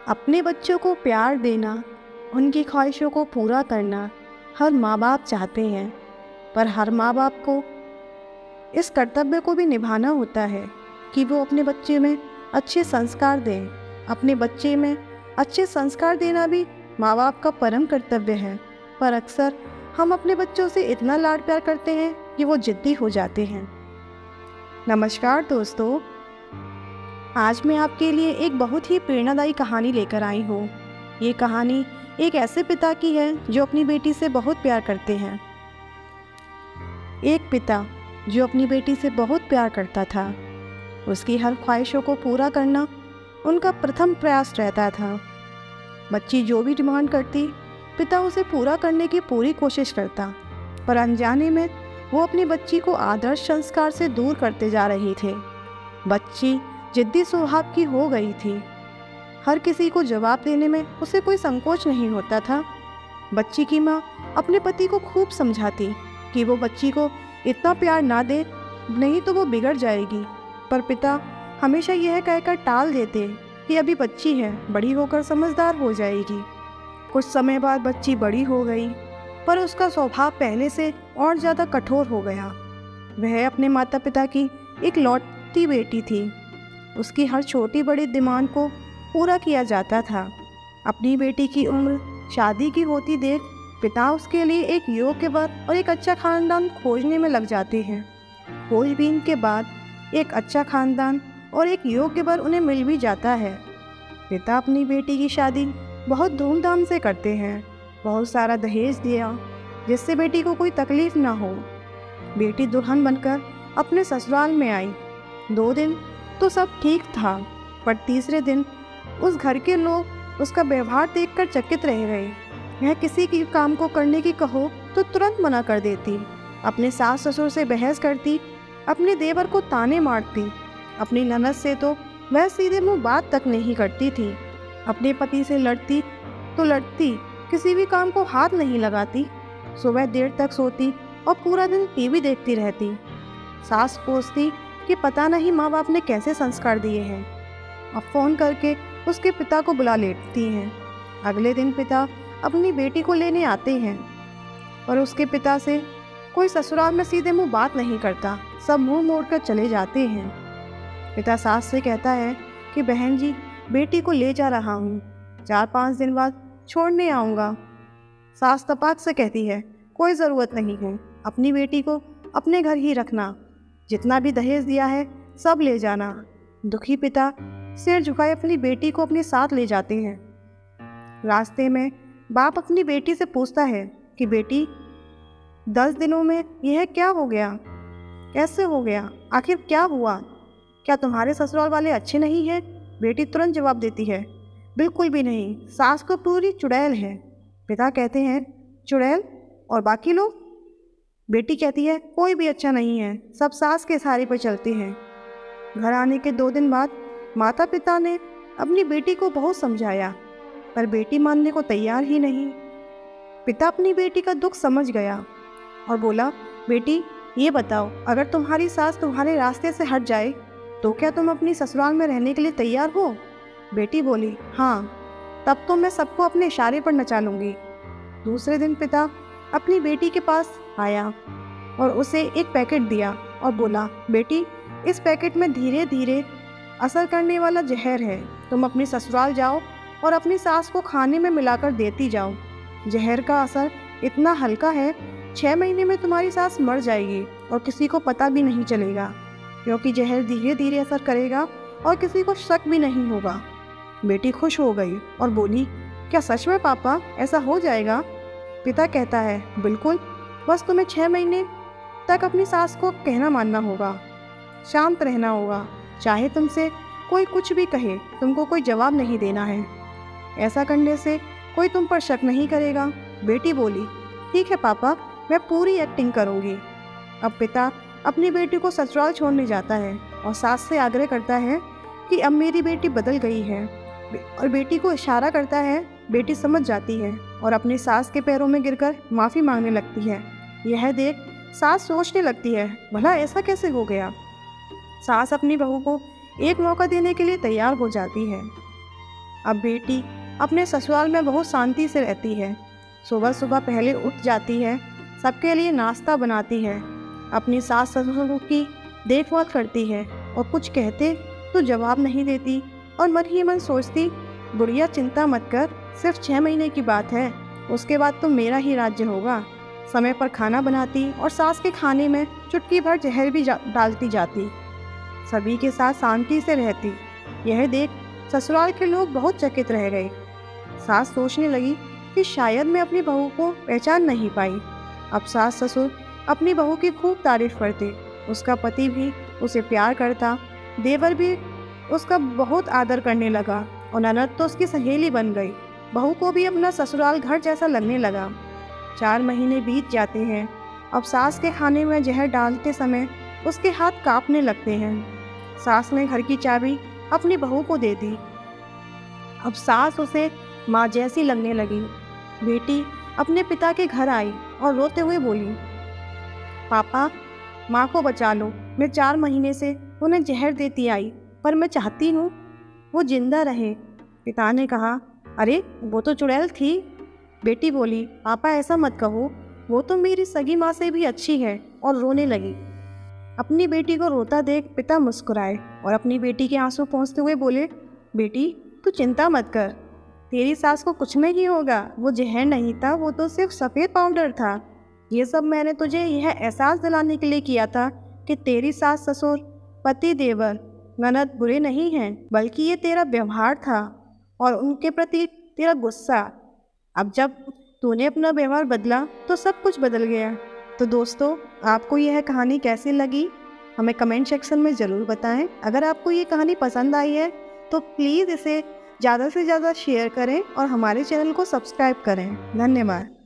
अपने बच्चों को प्यार देना, उनकी ख्वाहिशों को पूरा करना हर माँ बाप चाहते हैं। पर हर माँ बाप को इस कर्तव्य को भी निभाना होता है कि वो अपने बच्चे में अच्छे संस्कार दें। अपने बच्चे में अच्छे संस्कार देना भी माँ बाप का परम कर्तव्य है। पर अक्सर हम अपने बच्चों से इतना लाड प्यार करते हैं कि वो जिद्दी हो जाते हैं। नमस्कार दोस्तों, आज मैं आपके लिए एक बहुत ही प्रेरणादायी कहानी लेकर आई हूँ। ये कहानी एक ऐसे पिता की है जो अपनी बेटी से बहुत प्यार करते हैं। एक पिता जो अपनी बेटी से बहुत प्यार करता था, उसकी हर ख्वाहिशों को पूरा करना उनका प्रथम प्रयास रहता था। बच्ची जो भी डिमांड करती, पिता उसे पूरा करने की पूरी कोशिश करता, पर अनजाने में वो अपनी बच्ची को आदर्श संस्कार से दूर करते जा रही थे। बच्ची जिद्दी स्वभाव की हो गई थी। हर किसी को जवाब देने में उसे कोई संकोच नहीं होता था। बच्ची की माँ अपने पति को खूब समझाती कि वो बच्ची को इतना प्यार ना दे, नहीं तो वो बिगड़ जाएगी। पर पिता हमेशा यह कहकर टाल देते कि अभी बच्ची है, बड़ी होकर समझदार हो जाएगी। कुछ समय बाद बच्ची बड़ी हो गई, पर उसका स्वभाव पहले से और ज़्यादा कठोर हो गया। वह अपने माता पिता की एक लौटती बेटी थी। उसकी हर छोटी बड़ी डिमांड को पूरा किया जाता था। अपनी बेटी की उम्र शादी की होती देख पिता उसके लिए एक योग्य वर और एक अच्छा खानदान खोजने में लग जाते हैं। खोजबीन के बाद एक अच्छा खानदान और एक योग्य वर उन्हें मिल भी जाता है। पिता अपनी बेटी की शादी बहुत धूमधाम से करते हैं। बहुत सारा दहेज दिया जिससे बेटी को कोई तकलीफ ना हो। बेटी दुल्हन बनकर अपने ससुराल में आई। 2 दिन तो सब ठीक था, पर तीसरे दिन उस घर के लोग उसका व्यवहार देखकर चकित रह गए। वह किसी की काम को करने की कहो तो तुरंत मना कर देती, अपने सास ससुर से बहस करती, अपने देवर को ताने मारती। अपनी ननद से तो वह सीधे मुंह बात तक नहीं करती थी। अपने पति से लड़ती तो लड़ती, किसी भी काम को हाथ नहीं लगाती। सुबह देर तक सोती और पूरा दिन टीवी देखती रहती। सास कोसती कि पता नहीं माँ बाप ने कैसे संस्कार दिए हैं। अब फ़ोन करके उसके पिता को बुला लेती हैं। अगले दिन पिता अपनी बेटी को लेने आते हैं, और उसके पिता से कोई ससुराल में सीधे मुंह बात नहीं करता, सब मुंह मोड़कर चले जाते हैं। पिता सास से कहता है कि बहन जी, बेटी को ले जा रहा हूँ, 4-5 दिन बाद छोड़ने आऊँगा। सास तपाक से कहती है, कोई ज़रूरत नहीं है, अपनी बेटी को अपने घर ही रखना, जितना भी दहेज दिया है सब ले जाना। दुखी पिता सिर झुकाए अपनी बेटी को अपने साथ ले जाते हैं। रास्ते में बाप अपनी बेटी से पूछता है कि बेटी, 10 दिनों में यह क्या हो गया, कैसे हो गया, आखिर क्या हुआ, क्या तुम्हारे ससुराल वाले अच्छे नहीं हैं? बेटी तुरंत जवाब देती है, बिल्कुल भी नहीं, सास को पूरी चुड़ैल है। पिता कहते हैं, चुड़ैल और बाकी लोग? बेटी कहती है, कोई भी अच्छा नहीं है, सब सास के सहारे पर चलते हैं। घर आने के 2 दिन बाद माता पिता ने अपनी बेटी को बहुत समझाया, पर बेटी मानने को तैयार ही नहीं। पिता अपनी बेटी का दुख समझ गया और बोला, बेटी ये बताओ, अगर तुम्हारी सास तुम्हारे रास्ते से हट जाए तो क्या तुम अपनी ससुराल में रहने के लिए तैयार हो? बेटी बोली, हाँ, तब तो मैं सबको अपने इशारे पर नचा लूँगी। दूसरे दिन पिता अपनी बेटी के पास आया और उसे एक पैकेट दिया और बोला, बेटी, इस पैकेट में धीरे धीरे असर करने वाला जहर है, तुम अपनी ससुराल जाओ और अपनी सास को खाने में मिलाकर देती जाओ। जहर का असर इतना हल्का है, 6 महीने में तुम्हारी सास मर जाएगी और किसी को पता भी नहीं चलेगा, क्योंकि जहर धीरे धीरे असर करेगा और किसी को शक भी नहीं होगा। बेटी खुश हो गई और बोली, क्या सच में पापा ऐसा हो जाएगा? पिता कहता है, बिल्कुल, बस तुम्हें 6 महीने तक अपनी सास को कहना मानना होगा, शांत रहना होगा, चाहे तुमसे कोई कुछ भी कहे, तुमको कोई जवाब नहीं देना है। ऐसा करने से कोई तुम पर शक नहीं करेगा। बेटी बोली, ठीक है पापा, मैं पूरी एक्टिंग करूँगी। अब पिता अपनी बेटी को ससुराल छोड़ने जाता है और सास से आग्रह करता है कि अब मेरी बेटी बदल गई है, और बेटी को इशारा करता है। बेटी समझ जाती है और अपनी सास के पैरों में गिरकर माफ़ी मांगने लगती है। यह देख सास सोचने लगती है, भला ऐसा कैसे हो गया। सास अपनी बहू को एक मौका देने के लिए तैयार हो जाती है। अब बेटी अपने ससुराल में बहुत शांति से रहती है। सुबह सुबह पहले उठ जाती है, सबके लिए नाश्ता बनाती है, अपनी सास ससुर की देखभाल करती है और कुछ कहते तो जवाब नहीं देती और मन ही मन सोचती, बुढ़िया चिंता मत कर, सिर्फ 6 महीने की बात है, उसके बाद तो मेरा ही राज्य होगा। समय पर खाना बनाती और सास के खाने में चुटकी भर जहर भी डालती जाती। सभी के साथ शांति से रहती। यह देख ससुराल के लोग बहुत चकित रह गए। सास सोचने लगी कि शायद मैं अपनी बहू को पहचान नहीं पाई। अब सास ससुर अपनी बहू की खूब तारीफ करते। उसका पति भी उसे प्यार करता, देवर भी उसका बहुत आदर करने लगा और ननद तो उसकी सहेली बन गई। बहू को भी अपना ससुराल घर जैसा लगने लगा। 4 महीने बीत जाते हैं। अब सास के खाने में जहर डालते समय उसके हाथ कांपने लगते हैं। सास ने घर की चाबी अपनी बहू को दे दी। अब सास उसे माँ जैसी लगने लगी। बेटी अपने पिता के घर आई और रोते हुए बोली, पापा माँ को बचा लो, मैं 4 महीने से उन्हें जहर देती आई, पर मैं चाहती हूँ वो जिंदा रहे। पिता ने कहा, अरे वो तो चुड़ैल थी। बेटी बोली, पापा ऐसा मत कहो, वो तो मेरी सगी माँ से भी अच्छी है, और रोने लगी। अपनी बेटी को रोता देख पिता मुस्कुराए और अपनी बेटी के आंसू पोंछते हुए बोले, बेटी तू चिंता मत कर, तेरी सास को कुछ नहीं होगा, वो जहर नहीं था, वो तो सिर्फ सफ़ेद पाउडर था। ये सब मैंने तुझे यह एहसास दिलाने के लिए किया था कि तेरी सास ससुर, पति देवर, ननद बुरे नहीं हैं, बल्कि ये तेरा व्यवहार था और उनके प्रति तेरा गुस्सा। अब जब तूने अपना व्यवहार बदला तो सब कुछ बदल गया। तो दोस्तों, आपको यह कहानी कैसी लगी हमें कमेंट सेक्शन में ज़रूर बताएं। अगर आपको ये कहानी पसंद आई है तो प्लीज़ इसे ज़्यादा से ज़्यादा शेयर करें और हमारे चैनल को सब्सक्राइब करें। धन्यवाद।